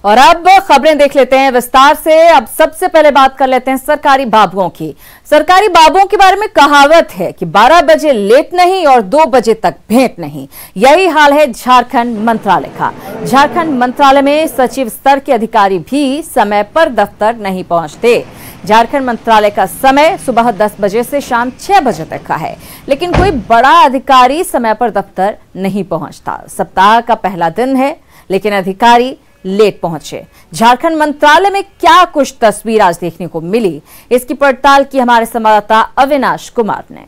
और अब खबरें देख लेते हैं विस्तार से। अब सबसे पहले बात कर लेते हैं सरकारी बाबुओं की। सरकारी बाबुओं के बारे में कहावत है कि 12 बजे लेट नहीं और 2 बजे तक भेंट नहीं। यही हाल है झारखंड मंत्रालय का। झारखंड मंत्रालय में सचिव स्तर के अधिकारी भी समय पर दफ्तर नहीं पहुंचते। झारखंड मंत्रालय का समय सुबह 10 बजे से शाम 6 बजे तक का है, लेकिन कोई बड़ा अधिकारी समय पर दफ्तर नहीं पहुंचता। सप्ताह का पहला दिन है, लेकिन अधिकारी लेट पहुंचे। झारखंड मंत्रालय में क्या कुछ तस्वीर आज देखने को मिली, इसकी पड़ताल की हमारे संवाददाता अविनाश कुमार ने।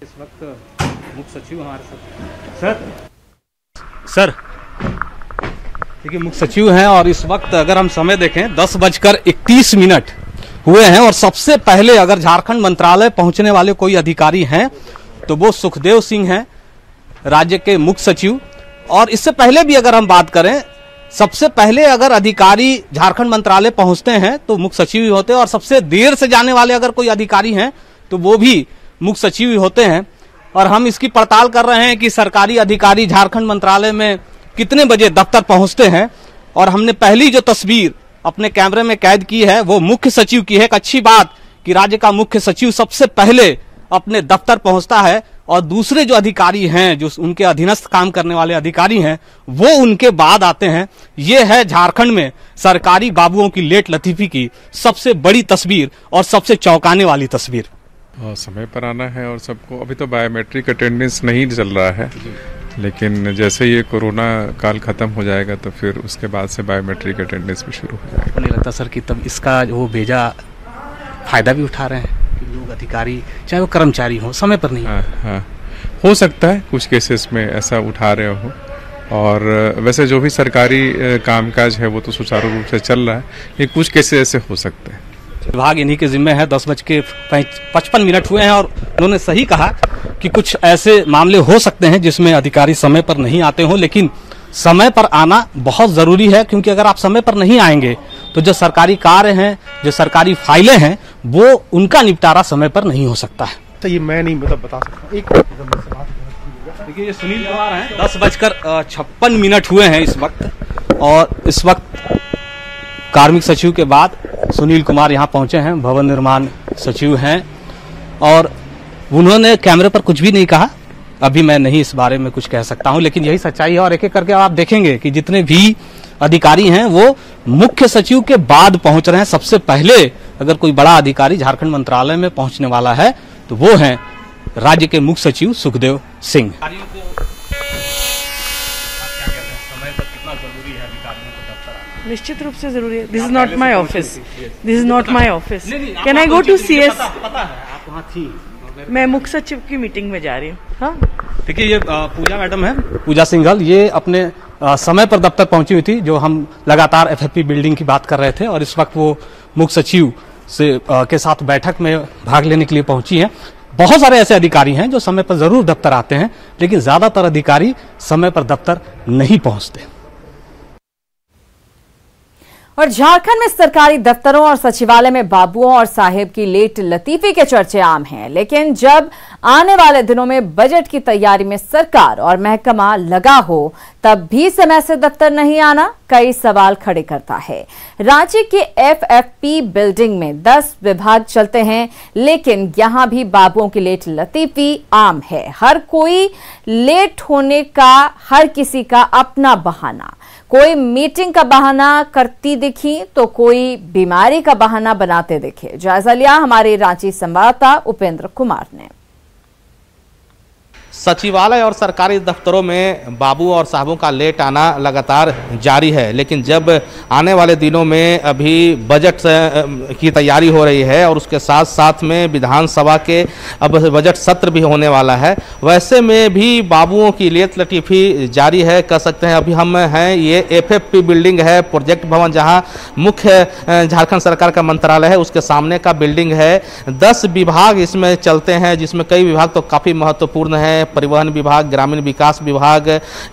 इस वक्त मुख्य सचिव हमारे सर देखिए मुख्य सचिव हैं और इस वक्त अगर हम समय देखें 10:31 हुए हैं और सबसे पहले अगर झारखंड मंत्रालय पहुंचने वाले कोई अधिकारी हैं तो वो सुखदेव सिंह हैं, राज्य के मुख्य सचिव। और इससे पहले भी अगर हम बात करें, सबसे पहले अगर अधिकारी झारखंड मंत्रालय पहुंचते हैं तो मुख्य सचिव ही होते हैं और सबसे देर से जाने वाले अगर कोई अधिकारी हैं तो वो भी मुख्य सचिव ही होते हैं। और हम इसकी पड़ताल कर रहे हैं कि सरकारी अधिकारी झारखंड मंत्रालय में कितने बजे दफ्तर पहुंचते हैं। और हमने पहली जो तस्वीर अपने कैमरे में कैद की है वो मुख्य सचिव की है। एक अच्छी बात कि राज्य का मुख्य सचिव सबसे पहले अपने दफ्तर पहुंचता है और दूसरे जो अधिकारी हैं, जो उनके अधीनस्थ काम करने वाले अधिकारी हैं, वो उनके बाद आते हैं। ये है झारखंड में सरकारी बाबुओं की लेट लतीफी की सबसे बड़ी तस्वीर और सबसे चौंकाने वाली तस्वीर। समय पर आना है और सबको। अभी तो बायोमेट्रिक अटेंडेंस नहीं चल रहा है, लेकिन जैसे ये कोरोना काल खत्म हो जाएगा तो फिर उसके बाद से बायोमेट्रिक अटेंडेंस भी शुरू हो जाएगा। नहीं लगता सर कि तब इसका वो भेजा फायदा भी उठा रहे हैं कि लोग अधिकारी चाहे वो कर्मचारी हो समय पर नहीं। हाँ, हो सकता है कुछ केसेस में ऐसा उठा रहे हो। और वैसे जो भी सरकारी कामकाज है वो तो सुचारू रूप से चल रहा है, लेकिन कुछ केसेस ऐसे हो सकते हैं। विभाग इन्हीं के जिम्मे है। 10:55 हुए हैं और उन्होंने सही कहा कि कुछ ऐसे मामले हो सकते हैं जिसमें अधिकारी समय पर नहीं आते हों, लेकिन समय पर आना बहुत जरूरी है, क्योंकि अगर आप समय पर नहीं आएंगे तो जो सरकारी कार्य हैं, जो सरकारी फाइलें हैं, वो उनका निपटारा समय पर नहीं हो सकता है। तो ये मैं नहीं बता सकता। देखिए ये सुनील कुमार हैं। 10:56 हुए हैं इस वक्त और इस वक्त कार्मिक सचिव के बाद सुनील कुमार यहाँ पहुंचे हैं, भवन निर्माण सचिव हैं और उन्होंने कैमरे पर कुछ भी नहीं कहा। अभी मैं नहीं इस बारे में कुछ कह सकता हूं, लेकिन यही सच्चाई है। और एक एक करके आप देखेंगे कि जितने भी अधिकारी हैं वो मुख्य सचिव के बाद पहुंच रहे हैं। सबसे पहले अगर कोई बड़ा अधिकारी झारखंड मंत्रालय में पहुंचने वाला है तो वो हैं राज्य के मुख्य सचिव सुखदेव सिंह। निश्चित रूप से जरूरी है। This is not my office, this is not my office. Can I go to CS? पता है आप वहाँ थी। मैं मुख्य सचिव की मीटिंग में जा रही हूँ। हाँ देखिए ये पूजा मैडम है, पूजा सिंघल। ये अपने समय पर दफ्तर पहुंची हुई थी। जो हम लगातार FFP बिल्डिंग की बात कर रहे थे और इस वक्त वो मुख्य सचिव से के साथ बैठक में भाग लेने के लिए पहुंची हैं। बहुत सारे ऐसे अधिकारी हैं जो समय पर जरूर दफ्तर आते हैं, लेकिन ज्यादातर अधिकारी समय पर दफ्तर नहीं पहुंचते। और झारखंड में सरकारी दफ्तरों और सचिवालय में बाबुओं और साहेब की लेट लतीफी के चर्चे आम हैं, लेकिन जब आने वाले दिनों में बजट की तैयारी में सरकार और महकमा लगा हो तब भी समय से दफ्तर नहीं आना कई सवाल खड़े करता है। रांची के FFP बिल्डिंग में 10 विभाग चलते हैं, लेकिन यहां भी बाबुओं की लेट लतीफी आम है। हर कोई लेट होने का, हर किसी का अपना बहाना। कोई मीटिंग का बहाना करती दिखी तो कोई बीमारी का बहाना बनाते दिखे। जायजा लिया हमारे रांची संवाददाता उपेंद्र कुमार ने। सचिवालय और सरकारी दफ्तरों में बाबू और साहबों का लेट आना लगातार जारी है, लेकिन जब आने वाले दिनों में अभी बजट की तैयारी हो रही है और उसके साथ साथ में विधानसभा के अब बजट सत्र भी होने वाला है, वैसे में भी बाबुओं की लेट लतीफी जारी है, कह सकते हैं। अभी हम हैं, ये FFP बिल्डिंग है, प्रोजेक्ट भवन, जहां मुख्य झारखंड सरकार का मंत्रालय है, उसके सामने का बिल्डिंग है। 10 विभाग इसमें चलते हैं, जिसमें कई विभाग तो काफ़ी महत्वपूर्ण है। परिवहन विभाग, ग्रामीण विकास विभाग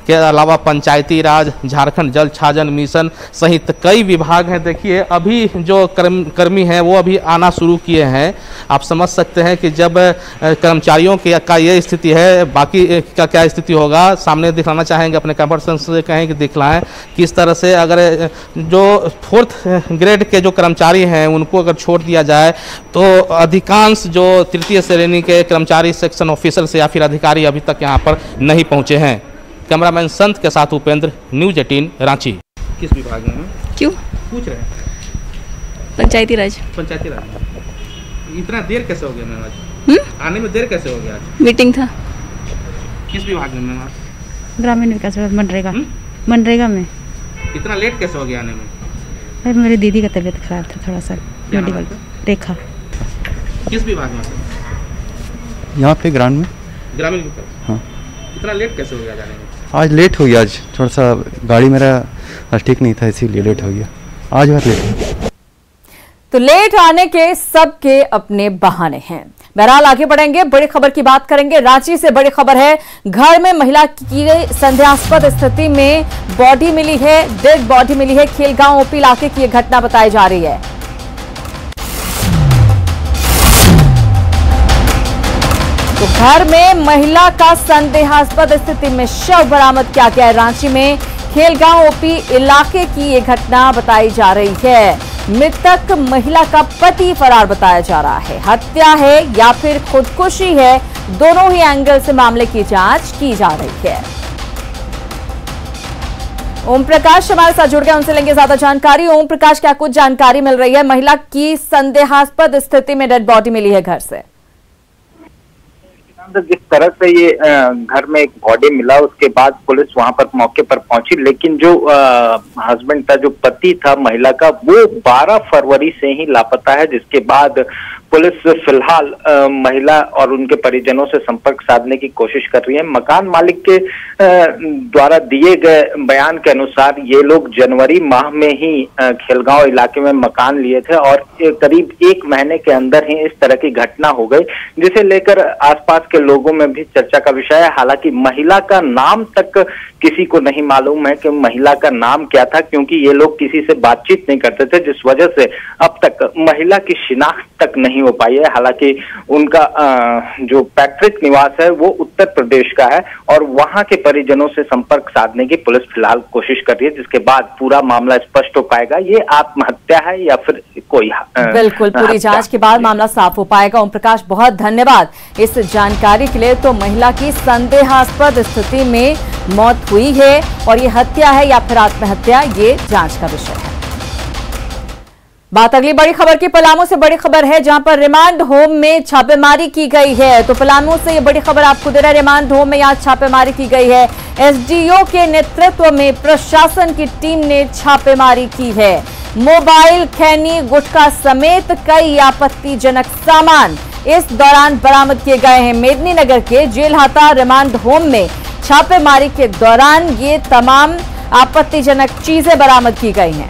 के अलावा पंचायती राज, झारखंड जल छाजन मिशन सहित कई विभाग हैं। देखिए अभी जो कर्मी हैं वो अभी आना शुरू किए हैं। आप समझ सकते हैं कि जब कर्मचारियों का ये स्थिति है, बाकी का क्या स्थिति होगा। सामने दिखाना चाहेंगे, अपने कैमरा से कहें कि दिखलाएं किस तरह से अगर जो 4th ग्रेड के जो कर्मचारी हैं उनको अगर छोड़ दिया जाए तो अधिकांश जो 3य श्रेणी के कर्मचारी, सेक्शन ऑफिसर से या फिर अधिकारी अभी तक यहाँ पर नहीं पहुँचे हैं। कैमरामैन संत के साथ उपेंद्र, न्यूज़ 18 रांची। किस विभाग में? क्यों पूछ रहे हैं? पंचायती राज। पंचायती राज। इतना देर कैसे हो गया मैम आज? आने में देर कैसे हो गया आज? मीटिंग था। किस विभाग में मैम आज? ग्रामीण विकास विभाग, मनरेगा में। इतना लेट कैसे हो गया आने में? भाई मेरी दीदी का तबीयत खराब था थोड़ा सा, मेडिकल। रेखा। किस विभाग में? यहाँ पे ग्रामीण विकास। हाँ। इतना लेट कैसे हो गया जाने में? आज लेट हो गया, आज थोड़ा सा गाड़ी मेरा ठीक नहीं था इसीलिए लेट हो गया। आज बहुत लेट हो। तो लेट आने के सबके अपने बहाने हैं। बहरहाल आगे बढ़ेंगे, बड़ी खबर की बात करेंगे। रांची से बड़ी खबर है, घर में महिला की संदेहास्पद स्थिति में बॉडी मिली है, डेड बॉडी मिली है। खेलगांव ओपी इलाके की यह घटना बताई जा रही है। तो घर में महिला का संदेहास्पद स्थिति में शव बरामद किया गया है। रांची में खेलगांव ओपी इलाके की यह घटना बताई जा रही है। मृतक महिला का पति फरार बताया जा रहा है। हत्या है या फिर खुदकुशी है, दोनों ही एंगल से मामले की जांच की जा रही है। ओम प्रकाश हमारे साथ जुड़ गए, उनसे लेंगे ज्यादा जानकारी। ओम प्रकाश, क्या कुछ जानकारी मिल रही है? महिला की संदेहास्पद स्थिति में डेड बॉडी मिली है घर से। जिस तरह से ये घर में एक बॉडी मिला उसके बाद पुलिस वहां पर मौके पर पहुंची, लेकिन जो हस्बैंड था, जो पति था महिला का, वो 12 फरवरी से ही लापता है। जिसके बाद पुलिस फिलहाल महिला और उनके परिजनों से संपर्क साधने की कोशिश कर रही है। मकान मालिक के द्वारा दिए गए बयान के अनुसार ये लोग जनवरी माह में ही खेलगांव इलाके में मकान लिए थे और करीब 1 महीने के अंदर ही इस तरह की घटना हो गई, जिसे लेकर आसपास के लोगों में भी चर्चा का विषय है। हालांकि महिला का नाम तक किसी को नहीं मालूम है कि महिला का नाम क्या था, क्योंकि ये लोग किसी से बातचीत नहीं करते थे, जिस वजह से अब तक महिला की शिनाख्त तक नहीं हो पाई है। हालांकि उनका जो पैतृक निवास है वो उत्तर प्रदेश का है और वहां के परिजनों से संपर्क साधने की पुलिस फिलहाल कोशिश कर रही है, जिसके बाद पूरा मामला स्पष्ट हो पाएगा ये आत्महत्या है या फिर कोई बिल्कुल पूरी जांच के बाद मामला साफ हो पाएगा। ओम प्रकाश, बहुत धन्यवाद इस जानकारी के लिए। तो महिला की संदेहास्पद स्थिति में मौत हुई है और ये हत्या है या फिर आत्महत्या, ये जांच का विषय है। बात अगली बड़ी खबर की। पलामू से बड़ी खबर है, जहां पर रिमांड होम में छापेमारी की गई है। तो पलामू से ये बड़ी खबर आपको दे रहा है, रिमांड होम में यहां छापेमारी की गई है। एसडीओ के नेतृत्व में प्रशासन की टीम ने छापेमारी की है। मोबाइल, खैनी, गुटखा समेत कई आपत्तिजनक सामान इस दौरान बरामद किए गए हैं। मेदिनीनगर के जेलहाता रिमांड होम में छापेमारी के दौरान ये तमाम आपत्तिजनक चीजें बरामद की गई हैं।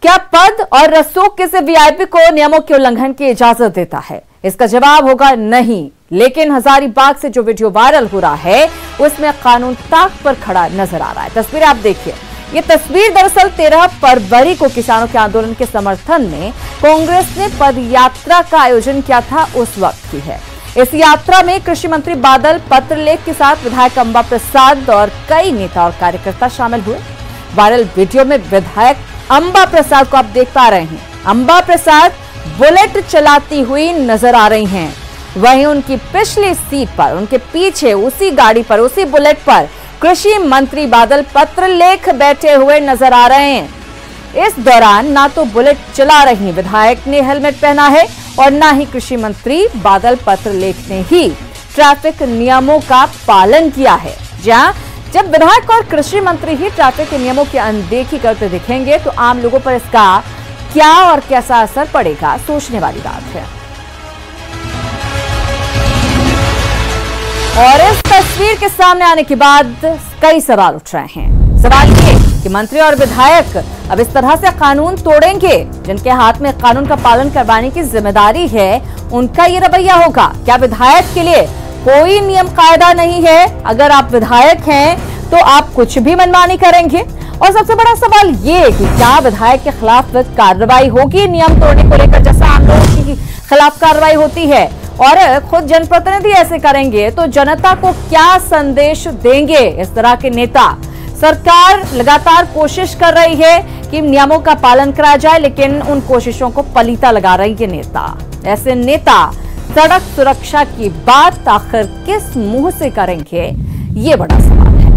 क्या पद और रसूख किसी वीआईपी को नियमों के उल्लंघन की इजाजत देता है? इसका जवाब होगा नहीं। लेकिन हजारीबाग से जो वीडियो वायरल हो रहा है उसमें कानून ताक पर खड़ा नजर आ रहा है। तस्वीर आप देखिए। ये तस्वीर दरअसल 13 फरवरी को किसानों के आंदोलन के समर्थन में कांग्रेस ने पद यात्रा का आयोजन किया था, उस वक्त की है। इस यात्रा में कृषि मंत्री बादल पत्रलेख के साथ विधायक अंबा प्रसाद और कई नेता और कार्यकर्ता शामिल हुए। वायरल वीडियो में विधायक अंबा प्रसाद को आप देख पा रहे हैं। अंबा प्रसाद बुलेट चलाती हुई नजर आ रही हैं। वहीं उनकी पिछली सीट पर, उनके पीछे उसी गाड़ी पर, उसी बुलेट पर कृषि मंत्री बादल पत्रलेख बैठे हुए नजर आ रहे हैं। इस दौरान ना तो बुलेट चला रही विधायक ने हेलमेट पहना है और ना ही कृषि मंत्री बादल पत्रलेख ने ही ट्रैफिक नियमों का पालन किया है। जहां जब विधायक और कृषि मंत्री ही ट्रैफिक के नियमों की अनदेखी करते दिखेंगे तो आम लोगों पर इसका क्या और कैसा असर पड़ेगा, सोचने वाली बात है। और इस तस्वीर के सामने आने के बाद कई सवाल उठ रहे हैं। सवाल ये कि मंत्री और विधायक अब इस तरह से कानून तोड़ेंगे, जिनके हाथ में कानून का पालन करवाने की जिम्मेदारी है, उनका ये रवैया होगा? क्या विधायक के लिए कोई नियम कायदा नहीं है। अगर आप विधायक हैं तो आप कुछ भी मनमानी करेंगे। और सबसे बड़ा सवाल ये कि क्या विधायक के खिलाफ कार्रवाई होगी नियम तोड़ने को लेकर, जैसा आम लोगों के खिलाफ कार्रवाई होती है, और खुद जनप्रतिनिधि ऐसे करेंगे तो जनता को क्या संदेश देंगे इस तरह के नेता। सरकार लगातार कोशिश कर रही है कि नियमों का पालन कराया जाए, लेकिन उन कोशिशों को पलीता लगा रही है नेता। ऐसे नेता सड़क सुरक्षा की बात आखिर किस मुंह से करेंगे, ये बड़ा सवाल है।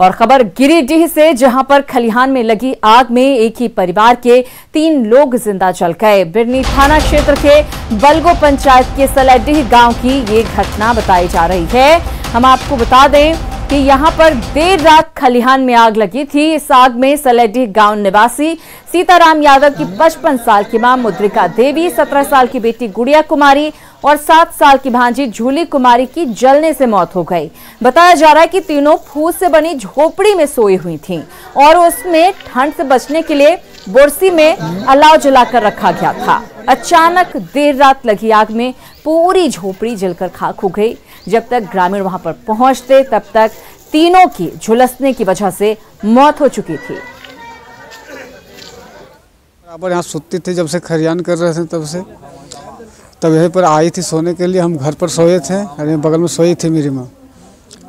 और खबर गिरिडीह से, जहां पर खलिहान में लगी आग में एक ही परिवार के 3 लोग जिंदा जल गए। बिरनी थाना क्षेत्र के बलगो पंचायत के सलेडीह गांव की ये घटना बताई जा रही है। हम आपको बता दें कि यहां पर देर रात खलिहान में आग लगी थी। इस आग में सलेडीह गांव निवासी सीताराम यादव की 55 साल की मां मुद्रिका देवी, 17 साल की बेटी गुड़िया कुमारी और 7 साल की भांजी झूली कुमारी की जलने से मौत हो गई। बताया जा रहा है कि तीनों फूस से बनी झोपड़ी में सोई हुई थीं और उसमें ठंड से बचने के लिए बोरसी में अलाव जलाकर रखा गया था। अचानक देर रात लगी आग में पूरी झोपड़ी जलकर खाक हो गई। जब तक ग्रामीण वहां पर पहुंचते तब तक तीनों की झुलसने की वजह से मौत हो चुकी थी। बराबर यहाँ सुतती थी, जब से खरियान कर रहे थे तब यहीं पर आई थी सोने के लिए। हम घर पर सोए थे, अरे बगल में सोई थी मेरी माँ।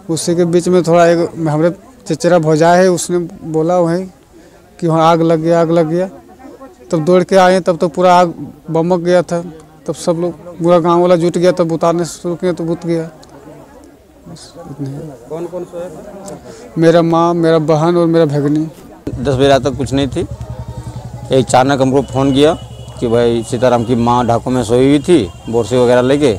उसी के बीच में थोड़ा एक हमारे चचेरा भौजा है, उसने बोला वहीं कि वहाँ आग लग गया। तब दौड़ के आए, तब तो पूरा आग बमक गया था। तब सब लोग पूरा गांव वाला जुट गया, तब बुताने शुरू किया तो बुत गया। कौन कौन सोया? मेरा माँ, मेरा बहन और मेरा भगनी। 10 बजे रात तक कुछ नहीं थी। एक अचानक हमको फ़ोन किया कि भाई सीताराम की माँ ढाकों में सोई हुई थी, बोरसी वगैरह लेके,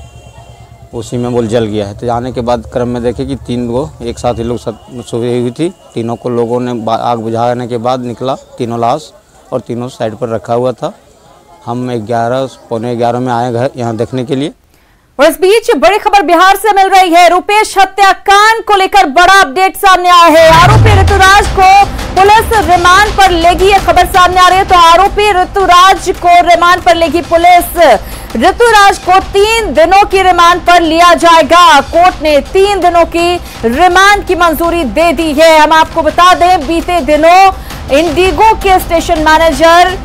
उसी में बोल जल गया है। तो जाने के बाद क्रम में देखे कि 3 लोग एक साथ ही लोग सोई हुई थी। तीनों को लोगों ने आग बुझाने के बाद निकला तीनों लाश, और तीनों साइड पर रखा हुआ था। हम 11 पौने 11 में आए घर यहाँ देखने के लिए। और इस बीच बड़ी खबर बिहार से मिल रही है। रुपेश हत्याकांड को लेकर बड़ा अपडेट सामने आया है। आरोपी ऋतुराज को पुलिस रिमांड पर लेगी, ये खबर सामने आ रही है। तो आरोपी ऋतुराज को रिमांड पर लेगी पुलिस। ऋतुराज को 3 दिनों की रिमांड पर लिया जाएगा। कोर्ट ने 3 दिनों की रिमांड की मंजूरी दे दी है। हम आपको बता दें, बीते दिनों इंडिगो के स्टेशन मैनेजर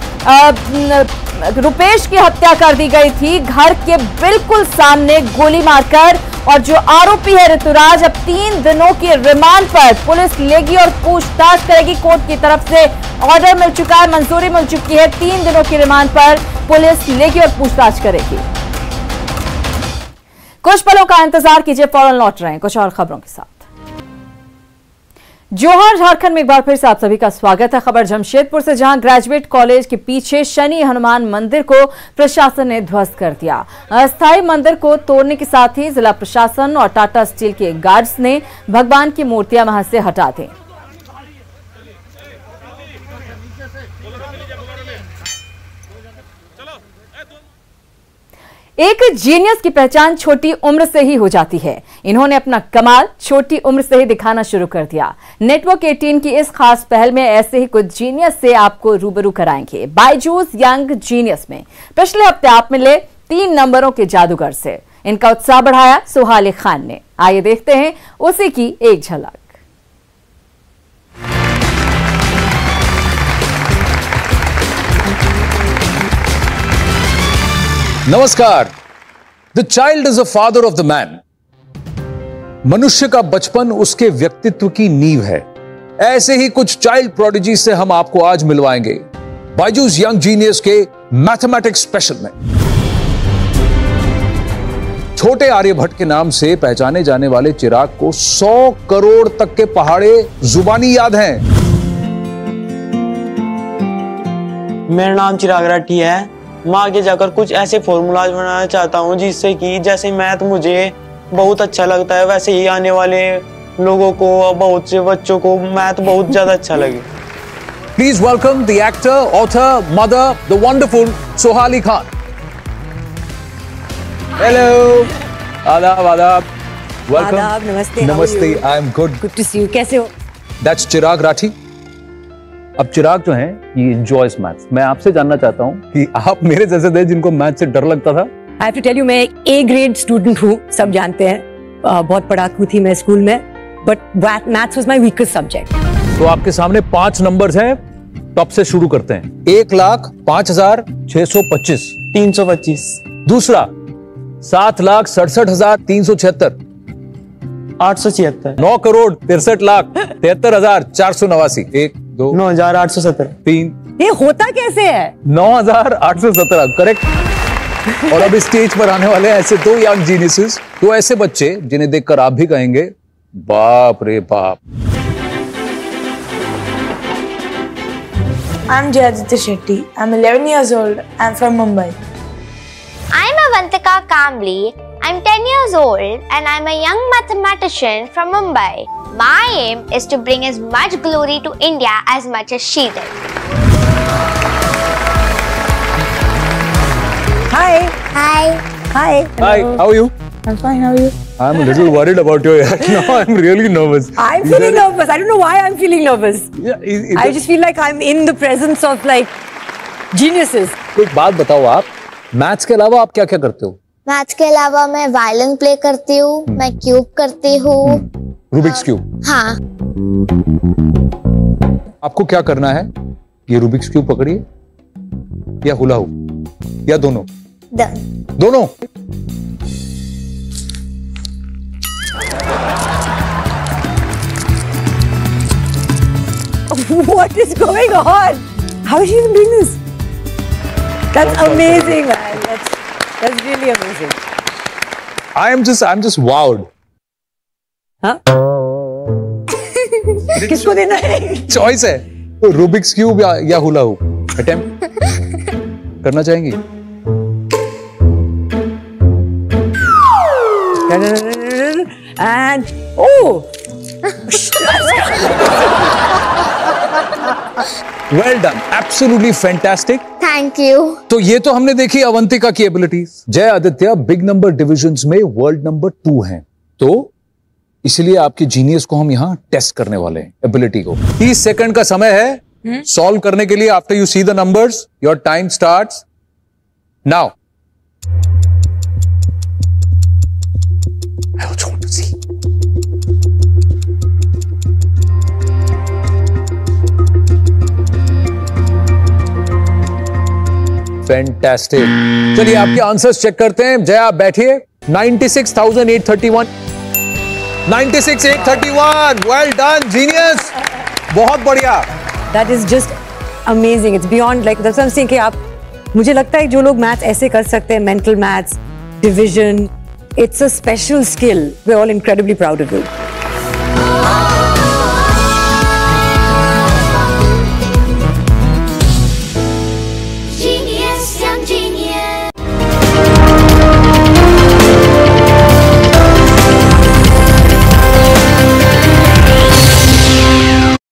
रुपेश की हत्या कर दी गई थी, घर के बिल्कुल सामने गोली मारकर। और जो आरोपी है ऋतुराज, अब 3 दिनों की रिमांड पर पुलिस लेगी और पूछताछ करेगी। कोर्ट की तरफ से ऑर्डर मिल चुका है, मंजूरी मिल चुकी है। 3 दिनों की रिमांड पर पुलिस लेगी और पूछताछ करेगी। कुछ पलों का इंतजार कीजिए, फौरन लौट रहे हैं कुछ और खबरों के साथ। जोहर झारखंड में एक बार फिर से आप सभी का स्वागत है। खबर जमशेदपुर से, जहां ग्रेजुएट कॉलेज के पीछे शनि हनुमान मंदिर को प्रशासन ने ध्वस्त कर दिया। अस्थायी मंदिर को तोड़ने के साथ ही जिला प्रशासन और टाटा स्टील के गार्ड्स ने भगवान की मूर्तियां वहां से हटा दी। एक जीनियस की पहचान छोटी उम्र से ही हो जाती है। इन्होंने अपना कमाल छोटी उम्र से ही दिखाना शुरू कर दिया। नेटवर्क 18 की इस खास पहल में ऐसे ही कुछ जीनियस से आपको रूबरू कराएंगे। बायजूस यंग जीनियस में पिछले हफ्ते आप मिले 3 नंबरों के जादूगर से। इनका उत्साह बढ़ाया सुहाली खान ने। आइए देखते हैं उसी की एक झलक। नमस्कार। The child is a father of the man. मनुष्य का बचपन उसके व्यक्तित्व की नींव है। ऐसे ही कुछ चाइल्ड प्रोडिजी से हम आपको आज मिलवाएंगे बायजूस यंग जीनियस के मैथमेटिक्स स्पेशल में। छोटे आर्यभट्ट के नाम से पहचाने जाने वाले चिराग को 100 करोड़ तक के पहाड़े जुबानी याद हैं। मेरा नाम चिराग राठी है। मैं आगे जाकर कुछ ऐसे फॉर्मूलाज बनाना चाहता हूँ जिससे कि जैसे मैथ मुझे बहुत अच्छा लगता है, वैसे ही आने वाले लोगों को, बहुत से बच्चों को मैथ बहुत ज्यादा अच्छा लगे। Please welcome the actor, author, mother, the wonderful Suhali Khan. Hello, आदाब आदाब, वेलकम। आदाब, नमस्ते। नमस्ते, I am good to see you. कैसे हो? दैट्स चिराग राठी। अब चिराग जो है ये एंजॉयज मैथ्स। मैं आपसे जानना चाहता हूं कि आप मेरे जैसे थे जिनको मैथ से डर लगता था, I have to tell you, मैं A ग्रेड स्टूडेंट हूँ, सब जानते हैं, बहुत पढ़ाकू थी मैं स्कूल में, but maths was my weakest subject. तो आपके सामने 5 नंबर्स हैं, टॉप से शुरू करते हैं। 1,05,625 325। दूसरा 7,67,376 876। 9,63,73,489 1 2 9,870 3 ये होता कैसे है? 9,817 करेक्ट। और अब इस स्टेज पर आने वाले हैं ऐसे 2 यंग जीनियसेस, 2 ऐसे बच्चे जिन्हें देखकर आप भी कहेंगे बाप रे बाप। I'm Jayaditya Shetty. I'm 11 years old. I'm from Mumbai. I'm Avantika Kambli. I'm 10 years old and I'm a young mathematician from Mumbai. My aim is to bring as much glory to India as much as she did. Hi. Hi. Hi. Hi, how are you? I'm fine. How are you? I'm a little worried about your hair. Now I'm really nervous. I'm feeling nervous. I don't know why I'm feeling nervous. Yeah, I just feel like I'm in the presence of like geniuses. एक बात बताओ आप, maths के अलावा आप क्या क्या करते हो? मैथ्स के अलावा मैं वायलिन प्ले करती हूँ, मैं क्यूब करती हूँ। Rubik's cube? हाँ। आपको क्या करना है? ये रूबिक्स क्यूब पकड़िए या हुला हुप या दोनों? दोनों। What is going on? How is she even doing this? That's amazing, man. That's really amazing. I'm just wowed. हाँ? किसको देना है? चॉइस है, तो रूबिक्स क्यूब या हुला हुप। अटेम्प्ट करना चाहेंगी? And oh. Well done, absolutely fantastic. Thank you. तो ये तो हमने देखी अवंतिका की एबिलिटीज। जय आदित्य बिग नंबर डिविजन्स में वर्ल्ड नंबर 2 हैं, तो इसलिए आपके जीनियस को हम यहाँ टेस्ट करने वाले हैं, एबिलिटी को। 30 सेकंड का समय है सॉल्व करने के लिए। After you see the numbers your time starts now. I also want to see. Fantastic. चलिए आपके आंसर्स चेक करते हैं। जय आप बैठिए। 96,831 96,831 वेल डन जीनियस, बहुत बढ़िया। That is just amazing. It's beyond like that's what I'm saying कि आप, मुझे लगता है जो लोग मैथ्स ऐसे कर सकते हैं, mental maths, division, it's a special skill. We're all incredibly proud of you.